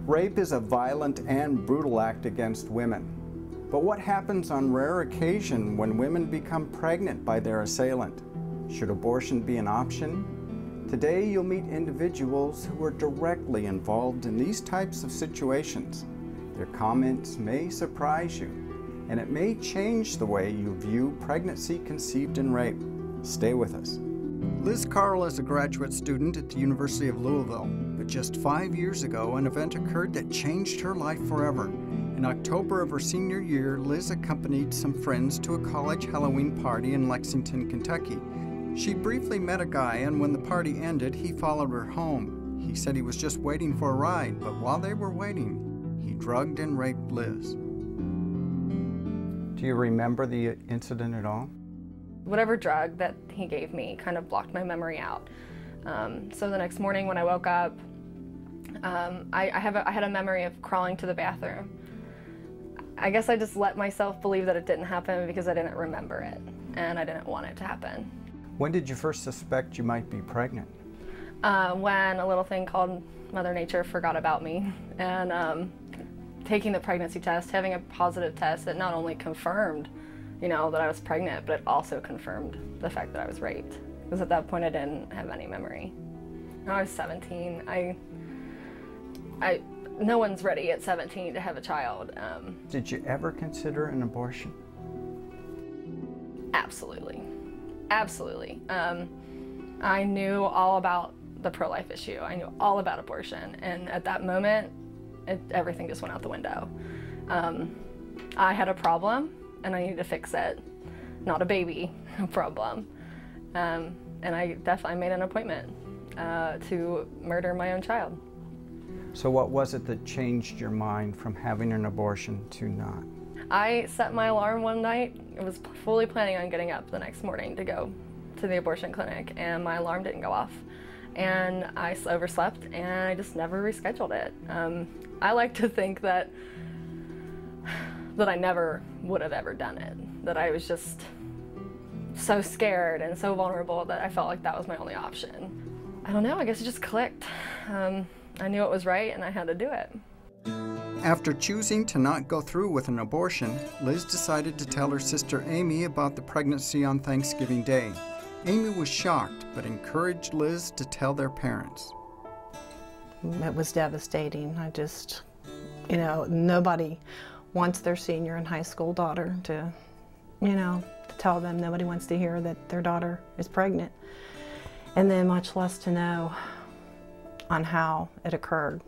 Rape is a violent and brutal act against women. But what happens on rare occasion when women become pregnant by their assailant? Should abortion be an option? Today you'll meet individuals who are directly involved in these types of situations. Their comments may surprise you, and it may change the way you view pregnancy conceived in rape. Stay with us. Liz Carl is a graduate student at the University of Louisville, but just 5 years ago an event occurred that changed her life forever. In October of her senior year, Liz accompanied some friends to a college Halloween party in Lexington, Kentucky. She briefly met a guy, and when the party ended, he followed her home. He said he was just waiting for a ride, but while they were waiting, he drugged and raped Liz. Do you remember the incident at all? Whatever drug that he gave me kind of blocked my memory out. So the next morning when I woke up, I had a memory of crawling to the bathroom. I guess I just let myself believe that it didn't happen because I didn't remember it, and I didn't want it to happen. When did you first suspect you might be pregnant? When a little thing called Mother Nature forgot about me, and taking the pregnancy test, having a positive test that not only confirmed, that I was pregnant, but it also confirmed the fact that I was raped. Because at that point I didn't have any memory. When I was 17, no one's ready at 17 to have a child. Did you ever consider an abortion? Absolutely. Absolutely. I knew all about the pro-life issue. I knew all about abortion. And at that moment, everything just went out the window. I had a problem, and I needed to fix it. Not a baby problem. And I definitely made an appointment to murder my own child. So what was it that changed your mind from having an abortion to not? I set my alarm one night. I was fully planning on getting up the next morning to go to the abortion clinic, and my alarm didn't go off. And I overslept, and I just never rescheduled it. I like to think that I never would have ever done it, that I was just so scared and so vulnerable that I felt like that was my only option. I don't know, I guess it just clicked. I knew it was right, and I had to do it. After choosing to not go through with an abortion, Liz decided to tell her sister Amy about the pregnancy on Thanksgiving Day. Amy was shocked, but encouraged Liz to tell their parents. It was devastating. I just, nobody wants their senior in high school daughter to tell them. Nobody wants to hear that their daughter is pregnant. And then much less to know on how it occurred.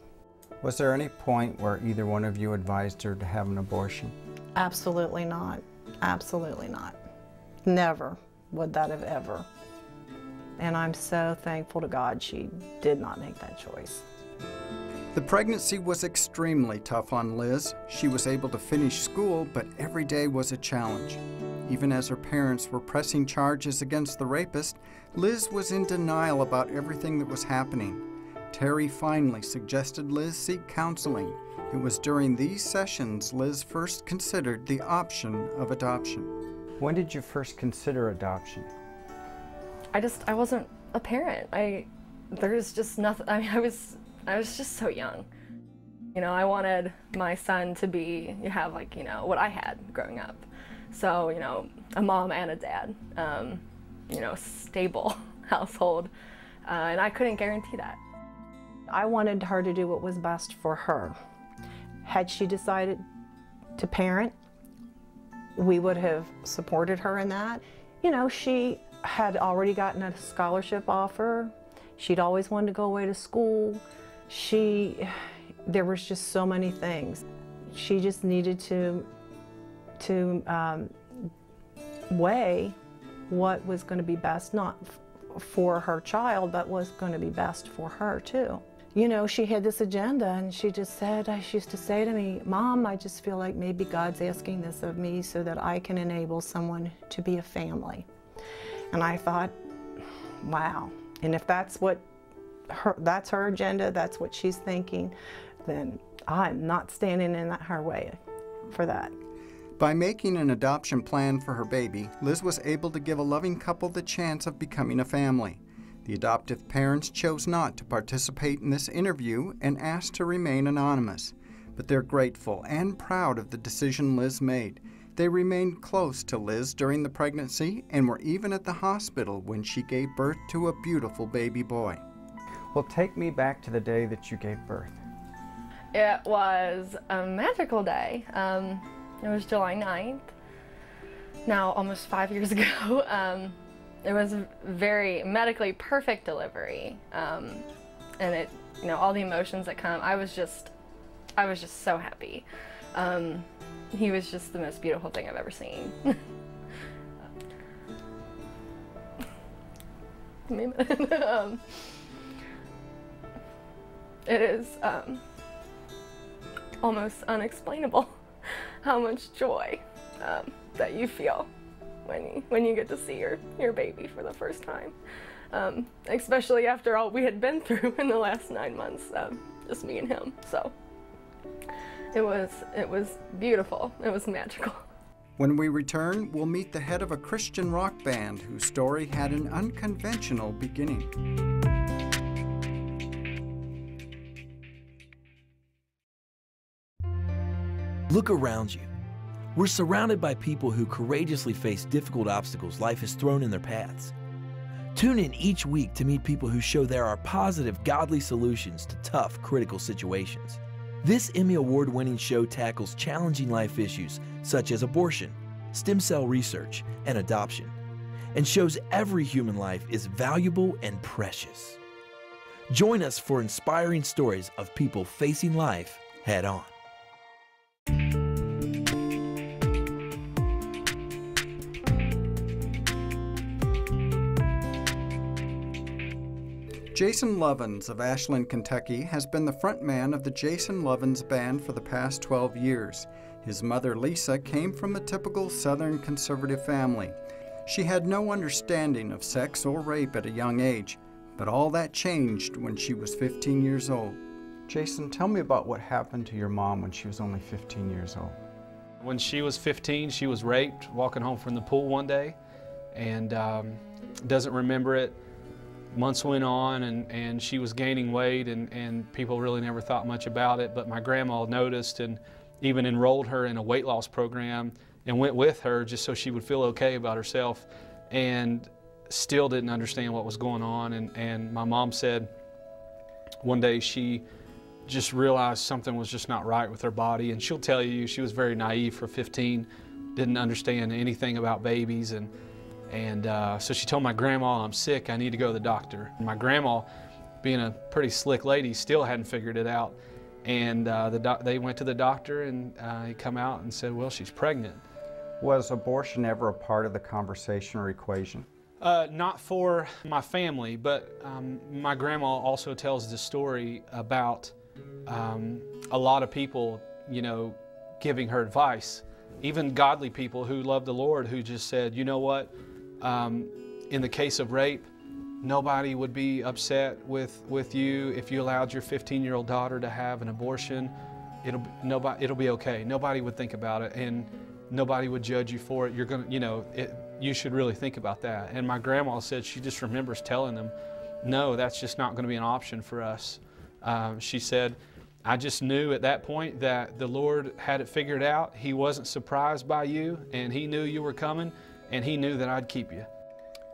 Was there any point where either one of you advised her to have an abortion? Absolutely not. Absolutely not. Never would that have ever. And I'm so thankful to God she did not make that choice. The pregnancy was extremely tough on Liz. She was able to finish school, but every day was a challenge. Even as her parents were pressing charges against the rapist, Liz was in denial about everything that was happening. Terry finally suggested Liz seek counseling. It was during these sessions Liz first considered the option of adoption. When did you first consider adoption? I wasn't a parent. There's just nothing. I was just so young. I wanted my son to have what I had growing up. So, a mom and a dad, stable household, and I couldn't guarantee that. I wanted her to do what was best for her. Had she decided to parent, we would have supported her in that. She had already gotten a scholarship offer. She'd always wanted to go away to school. There was just so many things. She just needed to weigh what was going to be best, not for her child, but was going to be best for her too. She had this agenda, and she used to say to me, Mom, I just feel like maybe God's asking this of me so that I can enable someone to be a family. And I thought, wow. And if that's her agenda, that's what she's thinking, then I'm not standing in her way for that. By making an adoption plan for her baby, Liz was able to give a loving couple the chance of becoming a family. The adoptive parents chose not to participate in this interview and asked to remain anonymous, but they're grateful and proud of the decision Liz made. They remained close to Liz during the pregnancy and were even at the hospital when she gave birth to a beautiful baby boy. Well, take me back to the day that you gave birth. It was a magical day. It was July 9th, now almost 5 years ago. It was a very medically perfect delivery, and it, all the emotions that come. I was just so happy. He was just the most beautiful thing I've ever seen. It is almost unexplainable how much joy that you feel when you get to see your baby for the first time, especially after all we had been through in the last 9 months, just me and him. So it was beautiful. It was magical. When we return, we'll meet the head of a Christian rock band whose story had an unconventional beginning. Look around you. We're surrounded by people who courageously face difficult obstacles life has thrown in their paths. Tune in each week to meet people who show there are positive, godly solutions to tough, critical situations. This Emmy Award-winning show tackles challenging life issues such as abortion, stem cell research, and adoption, and shows every human life is valuable and precious. Join us for inspiring stories of people facing life head-on. Jason Lovins of Ashland, Kentucky has been the frontman of the Jason Lovins Band for the past 12 years. His mother, Lisa, came from a typical Southern conservative family. She had no understanding of sex or rape at a young age, but all that changed when she was 15 years old. Jason, tell me about what happened to your mom when she was only 15 years old. When she was 15, she was raped walking home from the pool one day, and doesn't remember it. Months went on, and she was gaining weight, and people really never thought much about it, but my grandma noticed and even enrolled her in a weight loss program and went with her just so she would feel okay about herself, and still didn't understand what was going on. And my mom said one day she just realized something was just not right with her body, and she'll tell you she was very naive for 15, didn't understand anything about babies, and so she told my grandma, "I'm sick, I need to go to the doctor." And my grandma, being a pretty slick lady, still hadn't figured it out. And they went to the doctor, and he come out and said, well, she's pregnant. Was abortion ever a part of the conversation or equation? Not for my family, but my grandma also tells the story about a lot of people, giving her advice. Even godly people who love the Lord, who just said, you know what? In the case of rape, nobody would be upset with you if you allowed your 15-year-old daughter to have an abortion. It'll be okay. Nobody would think about it, and nobody would judge you for it. You're gonna, you should really think about that. And my grandma said she just remembers telling them, no, that's just not going to be an option for us. She said, I just knew at that point that the Lord had it figured out. He wasn't surprised by you, and He knew you were coming, and He knew that I'd keep you.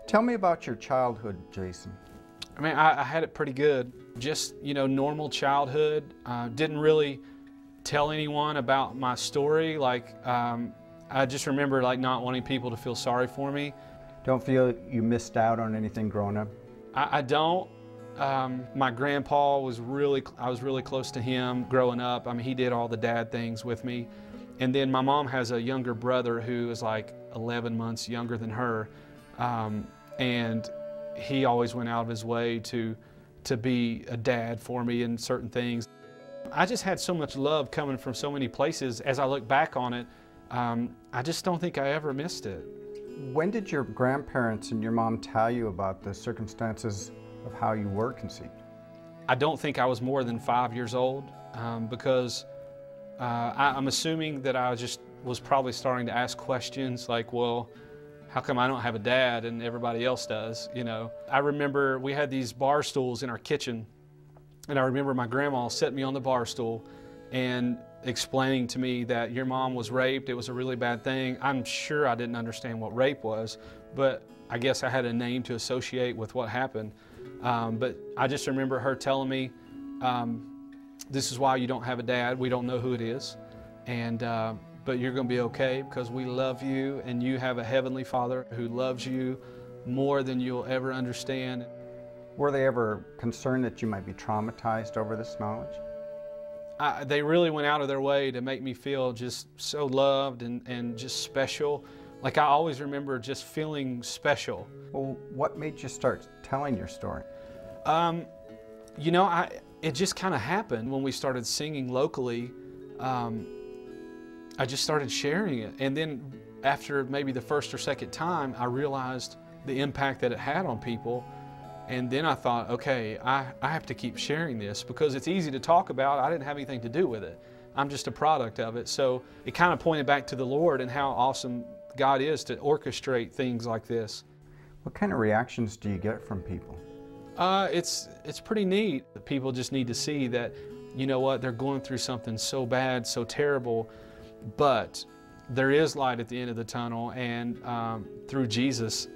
Tell me about your childhood, Jason. I mean, I had it pretty good. Just, normal childhood. Didn't really tell anyone about my story. I just remember not wanting people to feel sorry for me. Don't feel you missed out on anything growing up? I don't. My grandpa I was really close to him growing up. I mean, he did all the dad things with me. And then my mom has a younger brother who is 11 months younger than her. And he always went out of his way to be a dad for me in certain things. I just had so much love coming from so many places. As I look back on it, I just don't think I ever missed it. When did your grandparents and your mom tell you about the circumstances of how you were conceived? I don't think I was more than 5 years old, because I'm assuming that I just was probably starting to ask questions like, well, how come I don't have a dad and everybody else does, you know? I remember we had these bar stools in our kitchen, and I remember my grandma set me on the bar stool and explaining to me that your mom was raped, it was a really bad thing. I'm sure I didn't understand what rape was, but I guess I had a name to associate with what happened. But I just remember her telling me, this is why you don't have a dad, we don't know who it is, and but you're going to be okay because we love you and you have a Heavenly Father who loves you more than you'll ever understand. Were they ever concerned that you might be traumatized over this knowledge? They really went out of their way to make me feel just so loved and just special. Like, I always remember just feeling special. Well, what made you start telling your story? You know, it just kind of happened when we started singing locally. I just started sharing it. And then after maybe the first or second time, I realized the impact that it had on people. And then I thought, okay, I have to keep sharing this because it's easy to talk about. I didn't have anything to do with it. I'm just a product of it. So it kind of pointed back to the Lord and how awesome God is to orchestrate things like this. What kind of reactions do you get from people? It's pretty neat. People just need to see that, you know what, they're going through something so bad, so terrible, but there is light at the end of the tunnel, and through Jesus,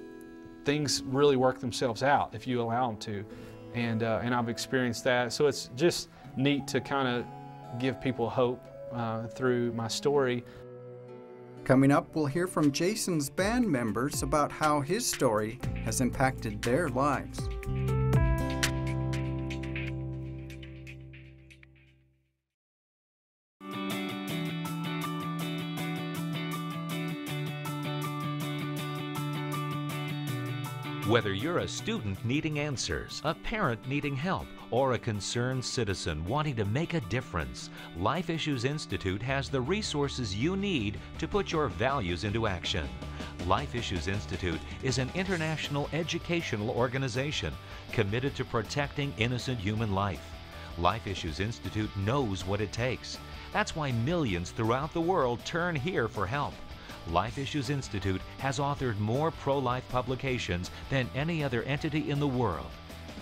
things really work themselves out if you allow them to. And I've experienced that. So it's just neat to kind of give people hope through my story. Coming up, we'll hear from Jason's band members about how his story has impacted their lives. Whether you're a student needing answers, a parent needing help, or a concerned citizen wanting to make a difference, Life Issues Institute has the resources you need to put your values into action. Life Issues Institute is an international educational organization committed to protecting innocent human life. Life Issues Institute knows what it takes. That's why millions throughout the world turn here for help. Life Issues Institute has authored more pro-life publications than any other entity in the world,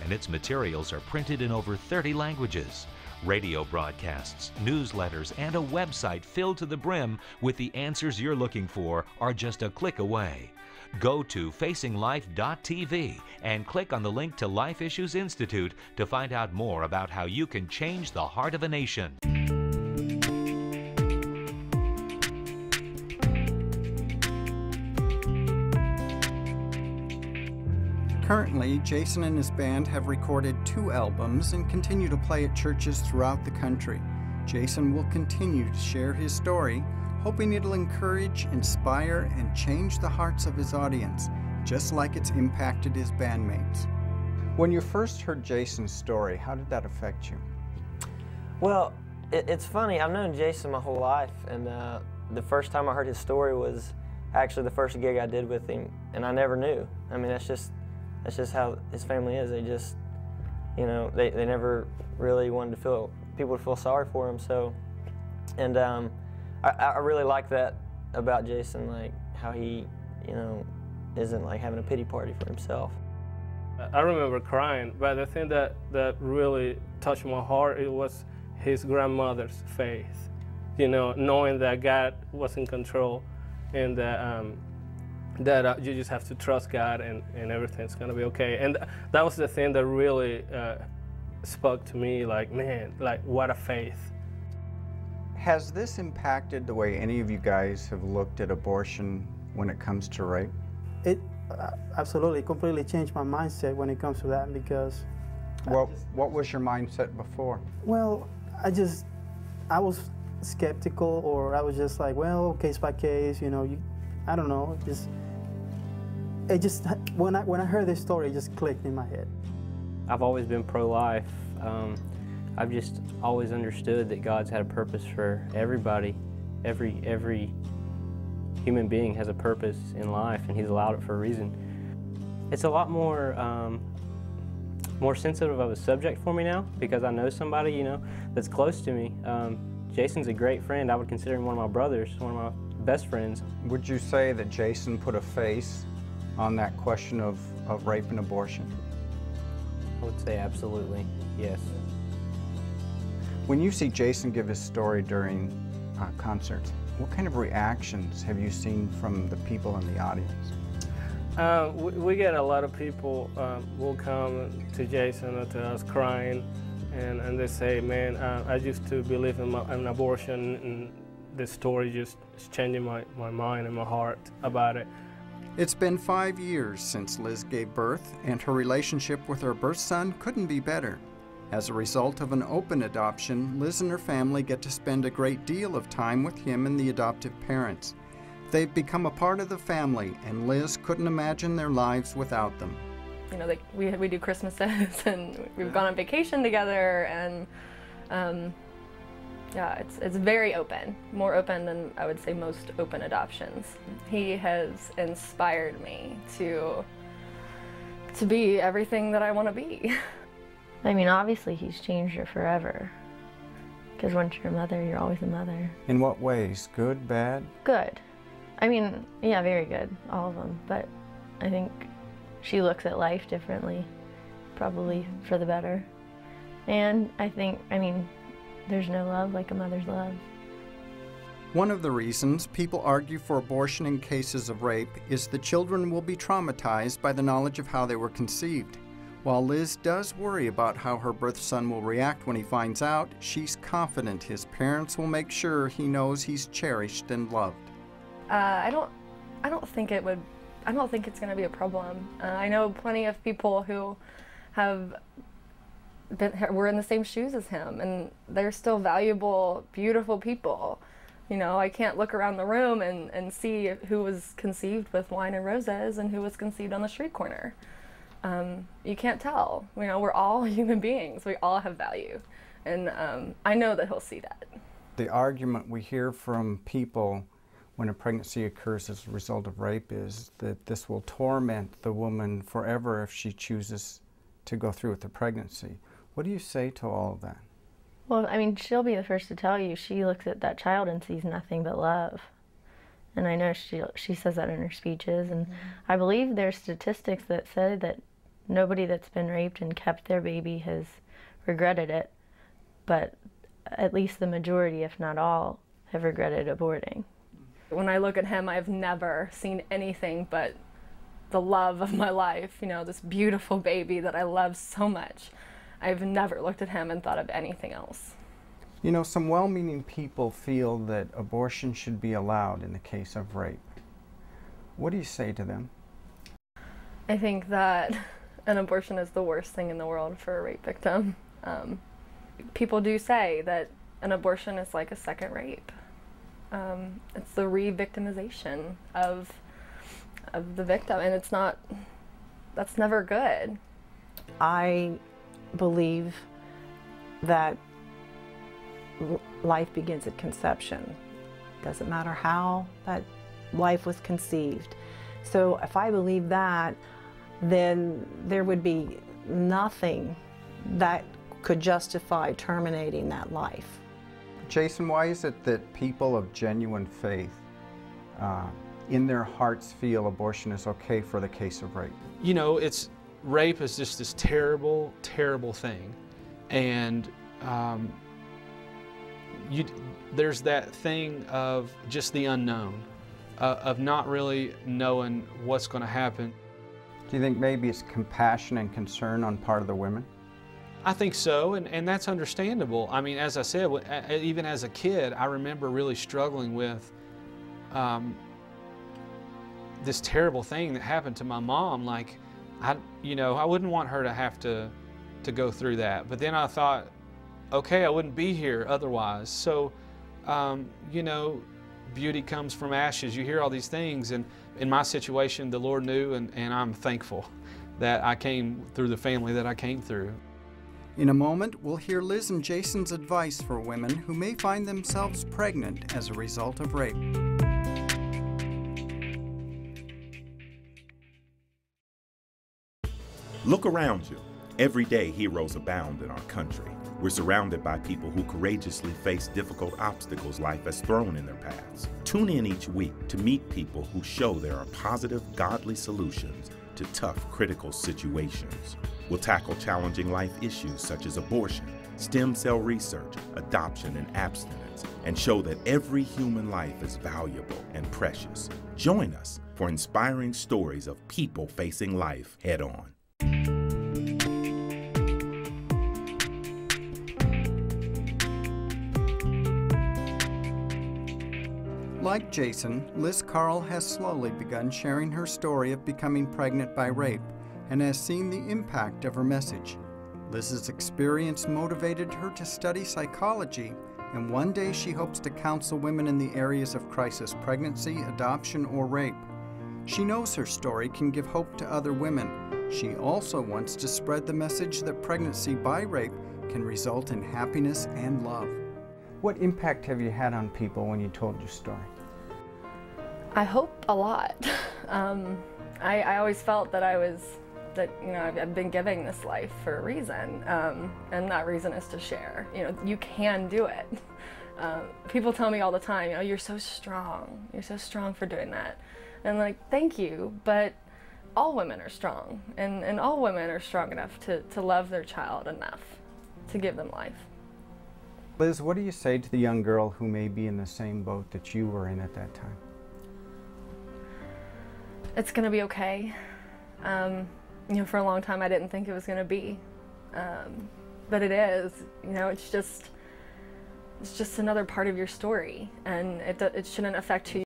and its materials are printed in over 30 languages. Radio broadcasts, newsletters, and a website filled to the brim with the answers you're looking for are just a click away. Go to facinglife.tv and click on the link to Life Issues Institute to find out more about how you can change the heart of a nation. Currently, Jason and his band have recorded 2 albums and continue to play at churches throughout the country. Jason will continue to share his story, hoping it'll encourage, inspire, and change the hearts of his audience, just like it's impacted his bandmates. When you first heard Jason's story, how did that affect you? Well, it's funny. I've known Jason my whole life, and the first time I heard his story was actually the first gig I did with him, and I never knew. I mean, that's just how his family is. They just, you know, they never really wanted people to feel sorry for him. So, and I really like that about Jason, like how he, you know, isn't like having a pity party for himself. I remember crying, but the thing that really touched my heart, it was his grandmother's faith. You know, knowing that God was in control, and that you just have to trust God, and everything's gonna be okay. And that was the thing that really spoke to me, like, man, like, what a faith. Has this impacted the way any of you guys have looked at abortion when it comes to rape? It absolutely completely changed my mindset when it comes to that, because... What was your mindset before? Well, I was skeptical, or I was just like, well, case by case, you know, I don't know, when I heard this story, it just clicked in my head. I've always been pro-life. I've just always understood that God's had a purpose for everybody. Every human being has a purpose in life, and He's allowed it for a reason. It's a lot more sensitive of a subject for me now, because I know somebody, you know, that's close to me. Jason's a great friend. I would consider him one of my brothers, one of my best friends. Would you say that Jason put a face on that question of rape and abortion? I would say absolutely, yes. When you see Jason give his story during concerts, what kind of reactions have you seen from the people in the audience? We get a lot of people will come to Jason or to us crying, and they say, man, I used to believe in an abortion, and this story just is changing my mind and my heart about it. It's been 5 years since Liz gave birth, and her relationship with her birth son couldn't be better. As a result of an open adoption, Liz and her family get to spend a great deal of time with him and the adoptive parents. They've become a part of the family, and Liz couldn't imagine their lives without them. You know, like we do Christmases and we've gone on vacation together, and yeah, it's very open, more open than I would say most open adoptions. He has inspired me to be everything that I want to be. I mean, obviously he's changed her forever, because once you're a mother, you're always a mother. In what ways? Good, bad? Good. I mean, yeah, very good, all of them, but I think she looks at life differently, probably for the better. And I think, I mean, there's no love like a mother's love. One of the reasons people argue for abortion in cases of rape is the children will be traumatized by the knowledge of how they were conceived. While Liz does worry about how her birth son will react when he finds out, she's confident his parents will make sure he knows he's cherished and loved. I don't think it's going to be a problem. I know plenty of people who were in the same shoes as him, and they're still valuable, beautiful people. You know, I can't look around the room and see who was conceived with wine and roses and who was conceived on the street corner. You can't tell. You know, we're all human beings. We all have value, and I know that he'll see that. The argument we hear from people when a pregnancy occurs as a result of rape is that this will torment the woman forever if she chooses to go through with the pregnancy. What do you say to all of that? Well, I mean, she'll be the first to tell you she looks at that child and sees nothing but love. And I know she says that in her speeches, and I believe there's statistics that say that nobody that's been raped and kept their baby has regretted it, but at least the majority, if not all, have regretted aborting. When I look at him, I've never seen anything but the love of my life, you know, this beautiful baby that I love so much. I've never looked at him and thought of anything else. You know, some well-meaning people feel that abortion should be allowed in the case of rape. What do you say to them? I think that an abortion is the worst thing in the world for a rape victim. People do say that an abortion is like a second rape. It's the re-victimization of the victim, and that's never good. I believe that life begins at conception. Doesn't matter how that life was conceived. So if I believe that, then there would be nothing that could justify terminating that life. Jason, why is it that people of genuine faith in their hearts feel abortion is okay for the case of rape? You know, rape is just this terrible, terrible thing. And there's that thing of just the unknown, of not really knowing what's going to happen. Do you think maybe it's compassion and concern on part of the women? I think so, and that's understandable. I mean, as I said, even as a kid, I remember really struggling with this terrible thing that happened to my mom. Like, I wouldn't want her to have to go through that. But then I thought, okay, I wouldn't be here otherwise. So, you know, beauty comes from ashes. You hear all these things, and in my situation, the Lord knew, and I'm thankful that I came through the family that I came through. In a moment, we'll hear Liz and Jason's advice for women who may find themselves pregnant as a result of rape. Look around you. Every day, heroes abound in our country. We're surrounded by people who courageously face difficult obstacles life has thrown in their paths. Tune in each week to meet people who show there are positive, godly solutions to tough, critical situations. We'll tackle challenging life issues such as abortion, stem cell research, adoption, and abstinence, and show that every human life is valuable and precious. Join us for inspiring stories of people facing life head-on. Like Jason, Liz Carl has slowly begun sharing her story of becoming pregnant by rape and has seen the impact of her message. Liz's experience motivated her to study psychology, and one day she hopes to counsel women in the areas of crisis pregnancy, adoption, or rape. She knows her story can give hope to other women. She also wants to spread the message that pregnancy by rape can result in happiness and love. What impact have you had on people when you told your story? I hope a lot. I always felt that I've been giving this life for a reason, and that reason is to share. You can do it. People tell me all the time, you're so strong. You're so strong for doing that. And I'm like, thank you, but all women are strong, and all women are strong enough to love their child enough to give them life. Liz, what do you say to the young girl who may be in the same boat that you were in at that time? It's gonna be okay. For a long time I didn't think it was gonna be, but it is. It's just another part of your story, and it shouldn't affect who